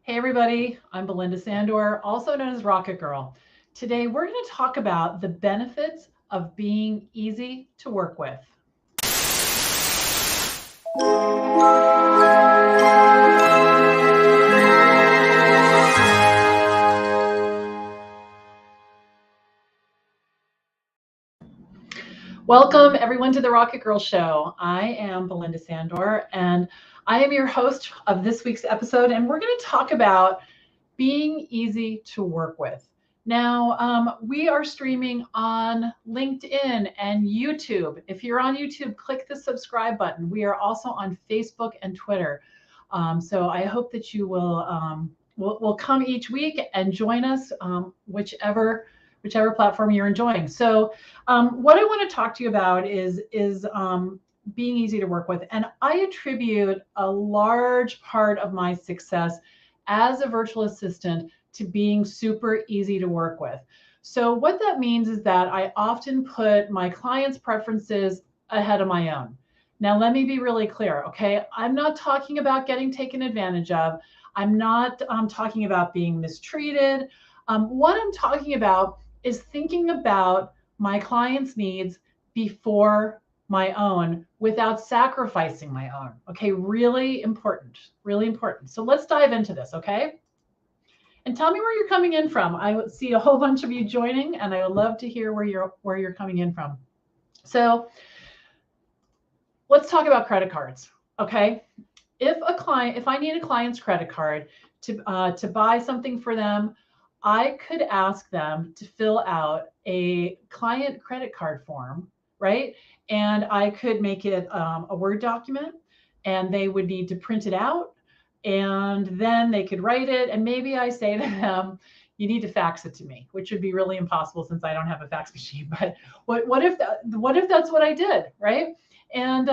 Hey everybody, I'm Belinda Sandor, also known as Rocket Girl. Today we're going to talk about the benefits of being easy to work with. Welcome everyone to the Rocket Girl Show. I am Belinda Sandor and I am your host of this week's episode, and we're going to talk about being easy to work with. Now, we are streaming on LinkedIn and YouTube. If you're on YouTube, click the subscribe button. We are also on Facebook and Twitter. So I hope that you will come each week and join us, whichever platform you're enjoying. So what I want to talk to you about is being easy to work with. And I attribute a large part of my success as a virtual assistant to being super easy to work with. So what that means is that I often put my clients' preferences ahead of my own. Now, let me be really clear, okay? I'm not talking about getting taken advantage of. I'm not talking about being mistreated. What I'm talking about is thinking about my clients' needs before my own without sacrificing my own. Okay, really important, really important. So let's dive into this, okay? And tell me where you're coming in from. I see a whole bunch of you joining, and I would love to hear where you're coming in from. So let's talk about credit cards, okay? If I need a client's credit card to buy something for them, I could ask them to fill out a client credit card form, right? And I could make it a Word document, and they would need to print it out, and then they could write it. And maybe I say to them, you need to fax it to me, which would be really impossible since I don't have a fax machine. But what if that's what I did, right? And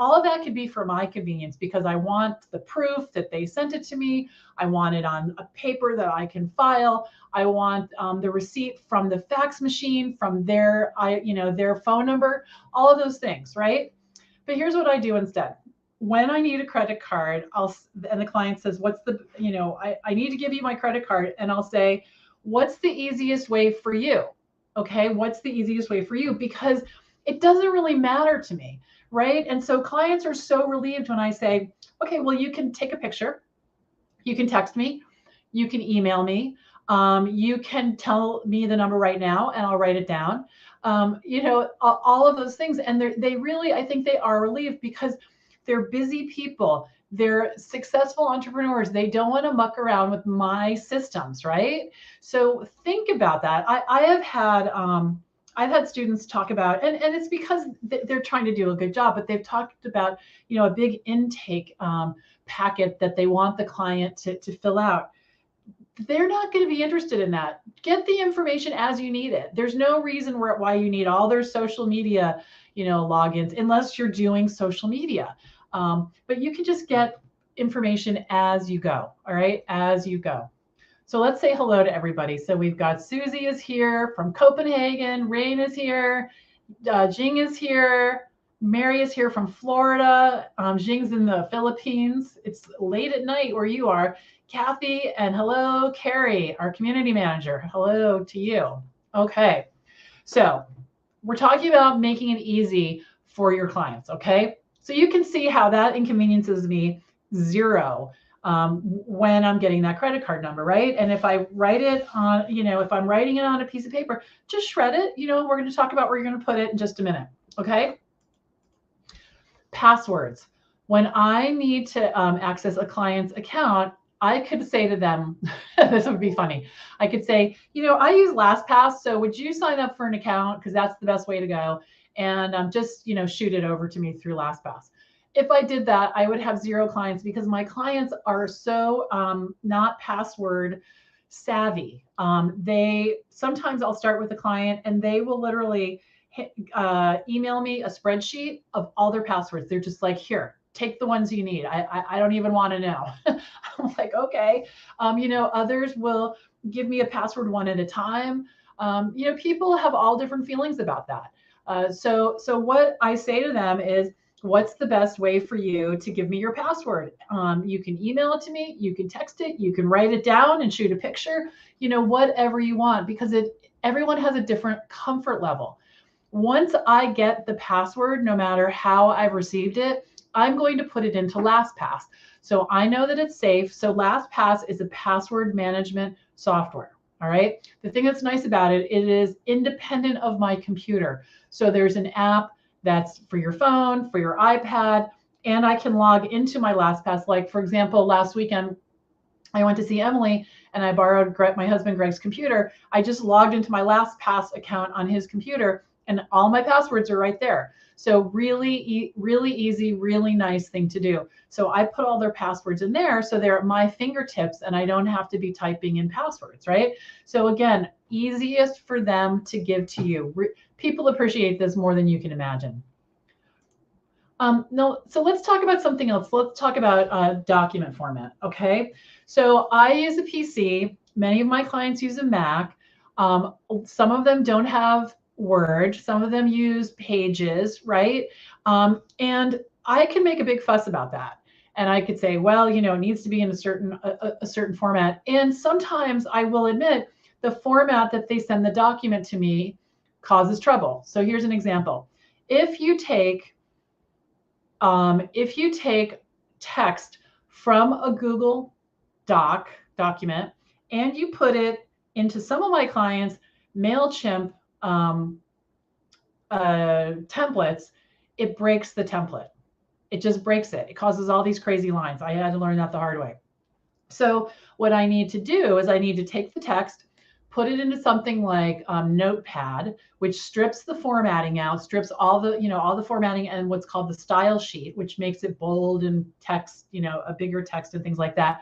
all of that could be for my convenience, because I want the proof that they sent it to me. I want it on a paper that I can file. I want the receipt from the fax machine, from their phone number, all of those things, right? But here's what I do instead. When I need a credit card, and the client says, I need to give you my credit card. And I'll say, what's the easiest way for you? Okay, what's the easiest way for you? Because it doesn't really matter to me, right? And so clients are so relieved when I say, okay, well, you can take a picture, you can text me, you can email me, you can tell me the number right now and I'll write it down. All of those things. And they really, I think they are relieved, because they're busy people. They're successful entrepreneurs. They don't want to muck around with my systems, right? So think about that. I've had students talk about, and it's because they're trying to do a good job, but they've talked about, a big intake packet that they want the client to fill out. They're not going to be interested in that. Get the information as you need it. There's no reason why you need all their social media, logins, unless you're doing social media. But you can just get information as you go. All right, as you go. So let's say hello to everybody. So we've got Susie is here from Copenhagen. Rain is here. Jing is here. Mary is here from Florida. Jing's in the Philippines. It's late at night where you are. Kathy, and hello, Carrie, our community manager. Hello to you. Okay, so we're talking about making it easy for your clients, okay? So you can see how that inconveniences me zero when I'm getting that credit card number, right? And if I write it on, if I'm writing it on a piece of paper, just shred it. We're going to talk about where you're going to put it in just a minute, okay? Passwords. When I need to access a client's account, I could say to them, this would be funny. I could say, I use LastPass, so would you sign up for an account? Because that's the best way to go. And just, shoot it over to me through LastPass. If I did that, I would have zero clients, because my clients are so not password savvy. Sometimes I'll start with a client and they will literally email me a spreadsheet of all their passwords. They're just like, here, take the ones you need. I don't even want to know. I'm like, okay. Others will give me a password one at a time. People have all different feelings about that. So what I say to them is, what's the best way for you to give me your password? You can email it to me, you can text it, you can write it down and shoot a picture, whatever you want, because everyone has a different comfort level. Once I get the password, no matter how I've received it, I'm going to put it into LastPass. So I know that it's safe. So LastPass is a password management software. All right. The thing that's nice about it, it is independent of my computer. So there's an app that's for your phone, for your iPad, and I can log into my LastPass. Like, for example, last weekend, I went to see Emily and I borrowed my husband Greg's computer. I just logged into my LastPass account on his computer and all my passwords are right there. So really, really easy, really nice thing to do. So I put all their passwords in there so they're at my fingertips and I don't have to be typing in passwords, right? So again, easiest for them to give to you. People appreciate this more than you can imagine. No, so let's talk about something else. Let's talk about document format, okay? So I use a PC. Many of my clients use a Mac. Some of them don't have Word. Some of them use Pages, right? And I can make a big fuss about that. And I could say, well, it needs to be in a certain format. And sometimes I will admit the format that they send the document to me causes trouble. So here's an example. If you take text from a Google document and you put it into some of my clients' MailChimp templates, it breaks the template. It just breaks it. It causes all these crazy lines. I had to learn that the hard way. So what I need to do is I need to take the text, put it into something like Notepad, which strips the formatting out, strips all the formatting and what's called the style sheet, which makes it bold and text, a bigger text and things like that.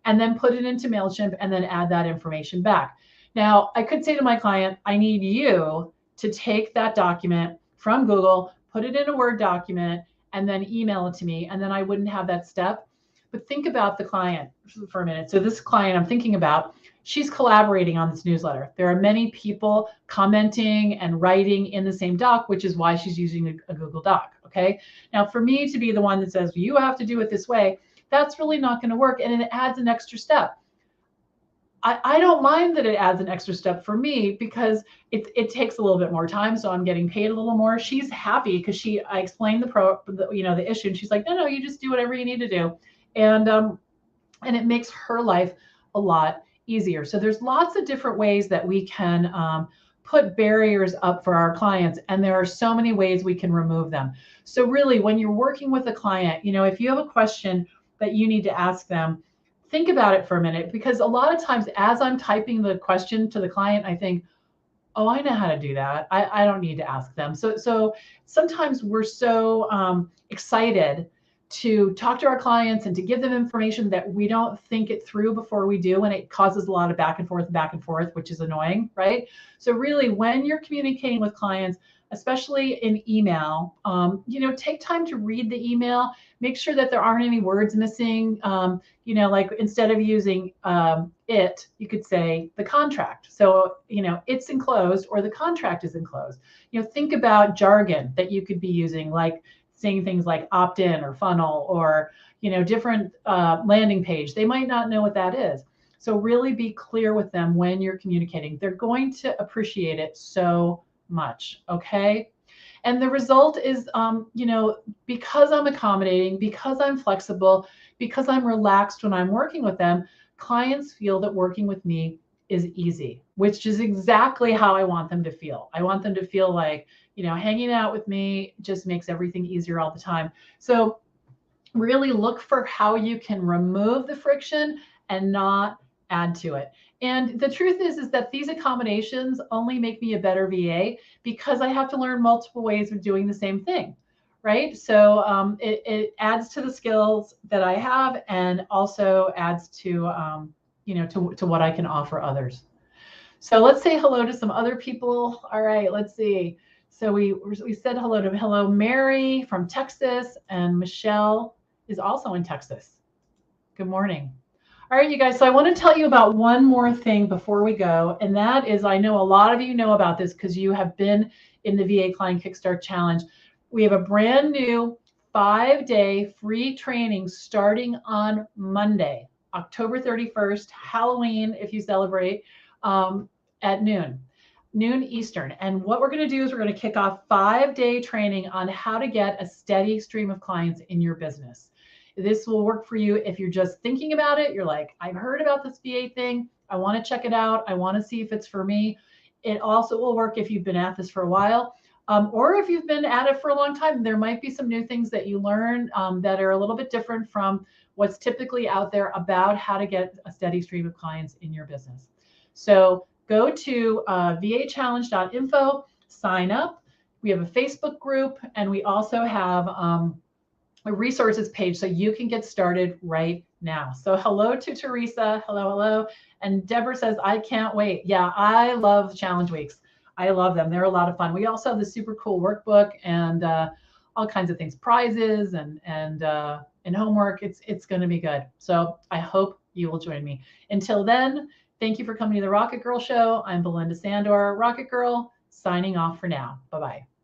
And then put it into MailChimp and then add that information back. Now, I could say to my client, I need you to take that document from Google, put it in a Word document, and then email it to me. And then I wouldn't have that step. But think about the client for a minute. So this client I'm thinking about, she's collaborating on this newsletter. There are many people commenting and writing in the same doc, which is why she's using a Google Doc. Okay. Now, for me to be the one that says, you have to do it this way, that's really not going to work. And it adds an extra step. I don't mind that it adds an extra step for me because it takes a little bit more time. So I'm getting paid a little more. She's happy because I explained the issue and she's like, no, you just do whatever you need to do. And it makes her life a lot easier. So there's lots of different ways that we can put barriers up for our clients. And there are so many ways we can remove them. So really, when you're working with a client, if you have a question that you need to ask them, think about it for a minute, because a lot of times as I'm typing the question to the client, I think, oh, I know how to do that. I don't need to ask them. So sometimes we're so excited to talk to our clients and to give them information that we don't think it through before we do. And it causes a lot of back and forth, which is annoying, right? So really, when you're communicating with clients, especially in email, take time to read the email, make sure that there aren't any words missing. Like instead of using it, you could say the contract. So, it's enclosed or the contract is enclosed. Think about jargon that you could be using, like saying things like opt-in or funnel or, different landing page. They might not know what that is. So really be clear with them when you're communicating. They're going to appreciate it so much. Okay. And the result is, because I'm accommodating, because I'm flexible, because I'm relaxed when I'm working with them, clients feel that working with me is easy, which is exactly how I want them to feel. I want them to feel like, hanging out with me just makes everything easier all the time. So really look for how you can remove the friction and not add to it. And the truth is that these accommodations only make me a better VA because I have to learn multiple ways of doing the same thing, right? So it adds to the skills that I have and also adds to, to what I can offer others. So let's say hello to some other people. All right, let's see. So we said hello Mary from Texas, and Michelle is also in Texas. Good morning. All right, you guys, so I want to tell you about one more thing before we go, and that is, I know a lot of you know about this because you have been in the VA Client Kickstart Challenge. We have a brand new 5-day free training starting on Monday, October 31st, Halloween, if you celebrate, at noon Eastern. And what we're going to do is we're going to kick off 5-day training on how to get a steady stream of clients in your business. This will work for you if you're just thinking about it. You're like, I've heard about this VA thing. I want to check it out. I want to see if it's for me. It also will work if you've been at this for a while. Or if you've been at it for a long time. There might be some new things that you learn that are a little bit different from what's typically out there about how to get a steady stream of clients in your business. So go to vachallenge.info, sign up. We have a Facebook group, and we also have a resources page so you can get started right now. So hello to Teresa. Hello, hello. And Deborah says, I can't wait. Yeah, I love challenge weeks. I love them. They're a lot of fun. We also have the super cool workbook and all kinds of things, prizes and homework. It's going to be good. So I hope you will join me. Until then, thank you for coming to the Rocket Girl Show. I'm Belinda Sandor, Rocket Girl, signing off for now. Bye-bye.